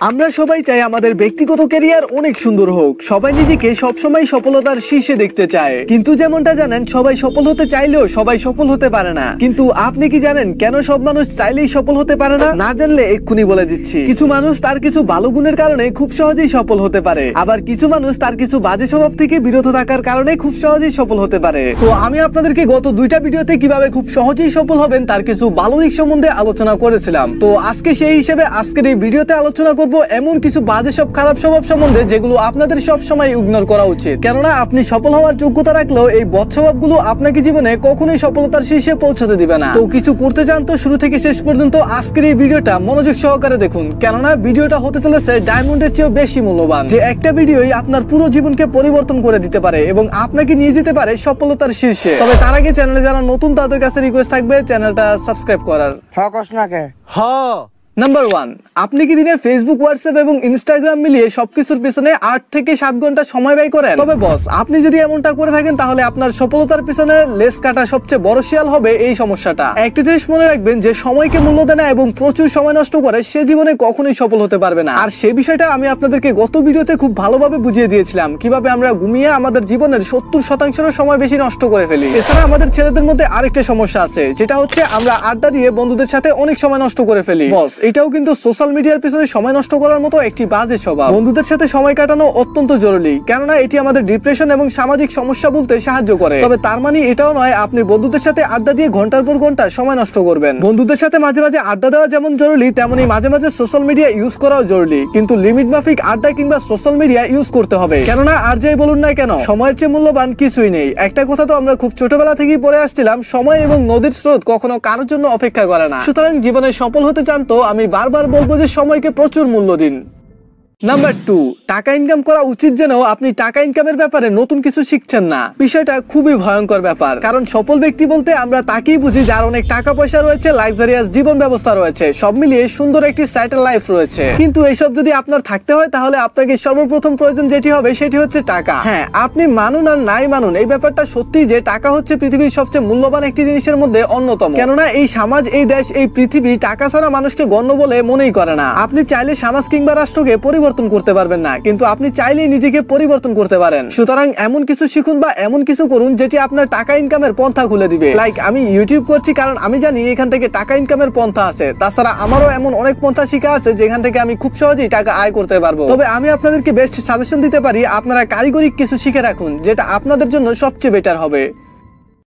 আমরা সবাই চাই আমাদের ব্যক্তিগত ক্যারিয়ার অনেক সুন্দর হোক, সবাই নিজেকে সবসময় সফলতার শীর্ষে দেখতে চায়। কিন্তু যেমনটা জানেন, সবাই সফল হতে চাইলেও সবাই সফল হতে পারে না। কিন্তু আপনি কি জানেন কেন সব মানুষ চাইলেই সফল হতে পারে না? না জানলে এক্ষুনি বলে দিচ্ছি। কিছু মানুষ তার কিছু ভালো গুণের কারণে খুব সহজেই সফল হতে পারে, আবার কিছু মানুষ তার কিছু বাজে স্বভাব থেকে বিরত থাকার কারণে খুব সহজেই সফল হতে পারে। তো আমি আপনাদেরকে গত দুইটা ভিডিওতে কিভাবে খুব সহজেই সফল হবেন তার কিছু ভালো দিক সম্বন্ধে আলোচনা করেছিলাম। তো আজকে সেই হিসেবে আজকের এই ভিডিওতে আলোচনা করব এমন কিছু বাজে সব খারাপ স্বভাব সম্বন্ধে যেগুলো আপনাদের সব সময় ইগনোর করা উচিত। কেননা আপনি সফল হওয়ার যোগ্যতা রাখলেও এই বদ স্বভাবগুলো আপনাকে জীবনে কখনোই সফলতার শীর্ষে পৌঁছাতে দিবে না। তো কিছু করতে চান তো শুরু থেকে শেষ পর্যন্ত আজকের এই ভিডিওটা মনোযোগ সহকারে দেখুন, কেননা ভিডিওটা হতে চলেছে ডায়মন্ডের চেয়েও বেশি মূল্যবান। যে একটা ভিডিওই আপনার পুরো জীবনকে পরিবর্তন করে দিতে পারে এবং আপনাকে নিয়ে যেতে পারে সফলতার শীর্ষে। তবে তার আগে চ্যানেলে যারা নতুন তাদের কাছে রিকোয়েস্ট থাকবে চ্যানেলটা সাবস্ক্রাইব করার। নাম্বার 1, আপনি কি দিনে ফেসবুক, হোয়াটসঅ্যাপ এবং ইনস্টাগ্রাম মিলিয়ে সবকিছুর পিছনে 8 থেকে 7 ঘন্টা সময় ব্যয় করেন? তবে বস, আপনি যদি এমনটা করে থাকেন তাহলে আপনার সফলতার পিছনে লেস কাটা সবচেয়ে বড় শিয়াল হবে এই সমস্যাটা। একটা জিনিস মনে রাখবেন, যে সময়কে মূল্য দেয় না এবং প্রচুর সময় নষ্ট করে সে জীবনে কখনোই সফল হতে পারবে না। আর সেই বিষয়টা আমি আপনাদেরকে গত ভিডিওতে খুব ভালোভাবে বুঝিয়ে দিয়েছিলাম, কিভাবে আমরা ঘুমিয়ে আমাদের জীবনের 70% সময় বেশি নষ্ট করে ফেলি। এছাড়া আমাদের ছেলেদের মধ্যে আরেকটা সমস্যা আছে, যেটা হচ্ছে আমরা আড্ডা দিয়ে বন্ধুদের সাথে অনেক সময় নষ্ট করে ফেলি। বস, এটাও কিন্তু সোশ্যাল মিডিয়ার পিছনে সময় নষ্ট করার মতো একটি বাজে স্বভাব। বন্ধুদের সাথে সময় কাটানো অত্যন্ত জরুরি, কেননা এটি আমাদের ডিপ্রেশন এবং সামাজিক সমস্যা বলতে সাহায্য করে। তবে তার মানে এটাও নয় আপনি বন্ধুদের সাথে আড্ডা দিয়ে ঘন্টার পর ঘন্টা সময় নষ্ট করবেন। বন্ধুদের সাথে মাঝে মাঝে আড্ডা দেওয়া যেমন জরুরি, তেমনি মাঝে মাঝে সোশ্যাল মিডিয়া ইউজ করাও জরুরি, কিন্তু লিমিট মাফিক আড্ডা কিংবা সোশ্যাল মিডিয়া ইউজ করতে হবে। কেননা আর যাই বলুন না কেন, সময়ের চেয়ে মূল্যবান কিছুই নেই। একটা কথা তো আমরা খুব ছোটবেলা থেকেই পড়ে আসছিলাম, সময় এবং নদীর স্রোত কখনো কারোর জন্য অপেক্ষা করে না। সুতরাং জীবনে সফল হতে চান তো আমি বারবার বলবো যে সময়কে প্রচুর মূল্য দিন। নাম্বার 2, টাকা ইনকাম করা উচিত জেনেও আপনি টাকা ইনকামের ব্যাপারে নতুন কিছু শিখছেন না। বিষয়টা খুবই ভয়ঙ্কর ব্যাপার, কারণ সফল ব্যক্তি বলতে আমরা তাকেই বুঝি যার অনেক টাকা পয়সা রয়েছে, লাক্সারিয়াস জীবন ব্যবস্থা রয়েছে, সব মিলিয়ে সুন্দর একটি সেটেল লাইফ রয়েছে। কিন্তু এইসব যদি আপনার থাকতে হয় তাহলে আপনাকে সর্বপ্রথম প্রয়োজন যেটি হবে সেটি হচ্ছে টাকা। হ্যাঁ, আপনি মানুন আর নাই মানুন, এই ব্যাপারটা সত্যি যে টাকা হচ্ছে পৃথিবীর সবচেয়ে মূল্যবান একটি জিনিসের মধ্যে অন্যতম। কেননা এই সমাজ, এই দেশ, এই পৃথিবী টাকা ছাড়া মানুষকে গণ্য বলে মনেই করে না। আপনি চাইলে সমাজ কিংবা রাষ্ট্রকে পরিবর্তন করতে পারবেন না, কিন্তু আপনি চাইলেই নিজেকে পরিবর্তন করতে পারেন। সুতরাং এমন কিছু শিখুন বা এমন কিছু করুন যেটি আপনার টাকা ইনকামের পন্থা খুলে দিবে। লাইক আমি ইউটিউব করছি কারণ আমি জানি এখান থেকে টাকা ইনকামের পন্থা আছে। তাছাড়া আমারও এমন অনেক পন্থা শিখা আছে যেখান থেকে আমি খুব সহজেই টাকা আয় করতে পারবো। তবে আমি আপনাদেরকে বেস্ট সাজেশন দিতে পারি, আপনারা কারিগরি কিছু শিখে রাখুন, যেটা আপনাদের জন্য সবচেয়ে বেটার হবে।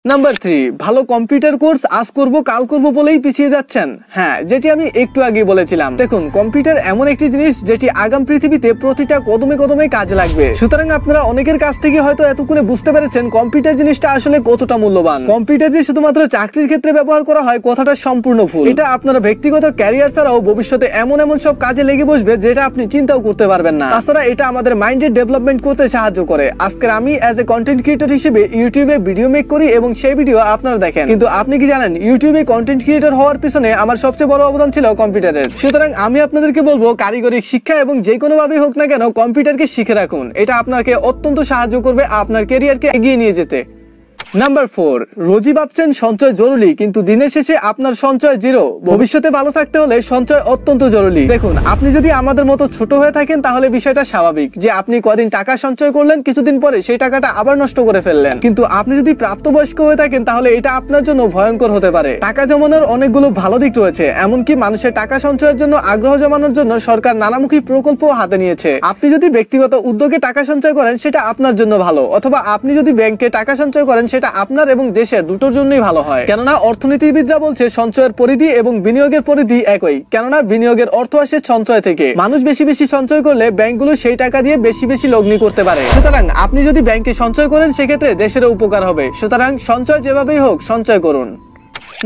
নাম্বার 3, ভালো কম্পিউটার কোর্স আজ করব কাল করব বলেই পিছিয়ে যাচ্ছেন। হ্যাঁ, যেটি আমি একটু আগে বলেছিলাম। দেখুন, কম্পিউটার এমন একটি জিনিস যেটি আগাম পৃথিবীতে প্রতিটা কদমে কদমে কাজে লাগবে। সুতরাং আপনারা অনেকের কাছ থেকে হয়তো এতক্ষণে বুঝতে পেরেছেন কম্পিউটার জিনিসটা আসলে কতটা মূল্যবান। কম্পিউটার যে শুধুমাত্র চাকরির ক্ষেত্রে ব্যবহার করা হয় কথাটা সম্পূর্ণ ভুল। এটা আপনারা ব্যক্তিগত ক্যারিয়ার ছাড়াও ভবিষ্যতে এমন এমন সব কাজে লেগে বসবে যেটা আপনি চিন্তাও করতে পারবেন না। তাছাড়া এটা আমাদের মাইন্ডের ডেভেলপমেন্ট করতে সাহায্য করে। আজকে আমি অ্যাজ এ কন্টেন্ট ক্রিয়েটর হিসেবে ইউটিউবে ভিডিও মেক করি এবং সেই ভিডিও আপনারা দেখেন, কিন্তু আপনি কি জানেন ইউটিউবে কন্টেন্ট ক্রিয়েটর হওয়ার পিছনে আমার সবচেয়ে বড় অবদান ছিল কম্পিউটারের। সুতরাং আমি আপনাদেরকে বলবো কারিগরি শিক্ষা এবং যে কোনো ভাবে হোক না কেন কম্পিউটারকে শিখে রাখুন। এটা আপনাকে অত্যন্ত সাহায্য করবে আপনার ক্যারিয়ারকে এগিয়ে নিয়ে যেতে। নাম্বার 4, রোজই ভাবছেন সঞ্চয় জরুরি, কিন্তু দিনের শেষে আপনার সঞ্চয় জিরো। ভবিষ্যতে ভালো থাকতে হলে সঞ্চয় অত্যন্ত জরুরি। দেখুন, আপনি যদি আমাদের মতো ছোট হয়ে থাকেন তাহলে বিষয়টা স্বাভাবিক যে আপনি কদিন টাকা সঞ্চয় করলেন, কিছুদিন পরে সেই টাকাটা আবার নষ্ট করে ফেললেন। কিন্তু আপনি যদি প্রাপ্তবয়স্ক হয়ে থাকেন তাহলে এটা আপনার জন্য ভয়ঙ্কর হতে পারে। টাকা জমানোর অনেকগুলো ভালো দিক রয়েছে, এমনকি মানুষের টাকা সঞ্চয়ের জন্য আগ্রহ জমানোর জন্য সরকার নানামুখী প্রকল্প হাতে নিয়েছে। আপনি যদি ব্যক্তিগত উদ্যোগে টাকা সঞ্চয় করেন সেটা আপনার জন্য ভালো, অথবা আপনি যদি ব্যাংকে টাকা সঞ্চয় করেন সেটা আপনার এবং দেশের দুটোর জন্যই ভালো হয়। কেননা অর্থনীতিবিদরা বলছে সঞ্চয়ের পরিধি এবং বিনিয়োগের পরিধি একই, কেননা বিনিয়োগের অর্থ আসে সঞ্চয় থেকে। মানুষ বেশি বেশি সঞ্চয় করলে ব্যাংকগুলো সেই টাকা দিয়ে বেশি বেশি লগ্নি করতে পারে। সুতরাং আপনি যদি ব্যাংকে সঞ্চয় করেন সেক্ষেত্রে দেশেরও উপকার হবে। সুতরাং সঞ্চয় যেভাবেই হোক সঞ্চয় করুন।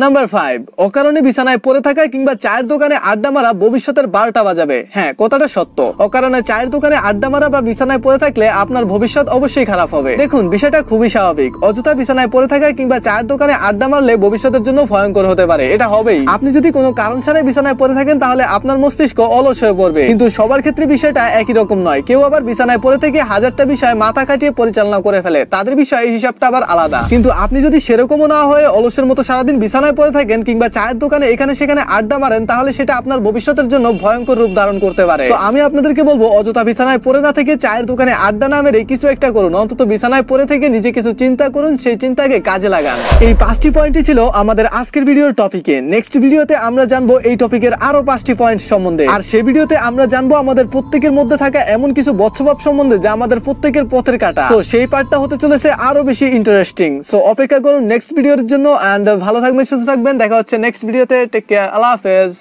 নাম্বার 5, অকারণে বিছানায় পড়ে থাকা কিংবা চায়ের দোকানে আড্ডা মারা ভবিষ্যতের 12টা বাজাবে। হ্যাঁ, কথাটা সত্য। অকারণে চায়ের দোকানে আড্ডা মারা বা বিছানায় পড়ে থাকলে আপনার ভবিষ্যৎ অবশ্যই খারাপ হবে। দেখুন, বিষয়টা খুবই স্বাভাবিক। অযথা বিছানায় পড়ে থাকা কিংবা চায়ের দোকানে আড্ডা মারলে ভবিষ্যতের জন্য ভয়ঙ্কর হতে পারে, এটা হবেই। আপনি যদি কোনো কারণ ছাড়াই বিছানায় পড়ে থাকেন তাহলে আপনার মস্তিষ্ক অলস হয়ে পড়বে। কিন্তু সবার ক্ষেত্রে বিষয়টা একই রকম নয়। কেউ আবার বিছানায় পড়ে থেকে হাজারটা বিষয় মাথা কাটিয়ে পরিচালনা করে ফেলে, তাদের বিষয়ে হিসাবটা আবার আলাদা। কিন্তু আপনি যদি সেরকমও না হয়ে অলসের মতো সারাদিন বিছানায় পড়ে থাকেন কিংবা চায়ের দোকানে এখানে সেখানে আড্ডা মারেন, তাহলে সেটা আপনার ভবিষ্যতের জন্য ভয়ঙ্কর রূপ ধারণ করতে পারে। তো আমি আপনাদেরকে বলবো, অযথা বিছানায় পড়ে না থেকে চায়ের দোকানে আড্ডা না মেরে কিছু একটা করুন। অন্তত বিছানায় পড়ে থেকে নিজে কিছু চিন্তা করুন, সেই চিন্তাকে কাজে লাগান। এই 5টি পয়েন্টই ছিল আমাদের আজকের ভিডিওর টপিকে। নেক্সট ভিডিওতে আমরা জানবো এই টপিকের আরো 5টি পয়েন্ট সম্বন্ধে। আর সেই ভিডিওতে আমরা জানবো আমাদের প্রত্যেকের মধ্যে থাকা এমন কিছু বৎসভাব সম্বন্ধে যা আমাদের প্রত্যেকের পথের কাটা। তো সেই পার্টটা হতে চলেছে আরো বেশি ইন্টারেস্টিং। সো অপেক্ষা করুন নেক্সট ভিডিওর জন্য। এন্ড ভালো থাকবেন, সুস্থ থাকবেন। দেখা হচ্ছে নেক্সট ভিডিওতে। টেক কেয়ার, আল্লাহ হাফেজ।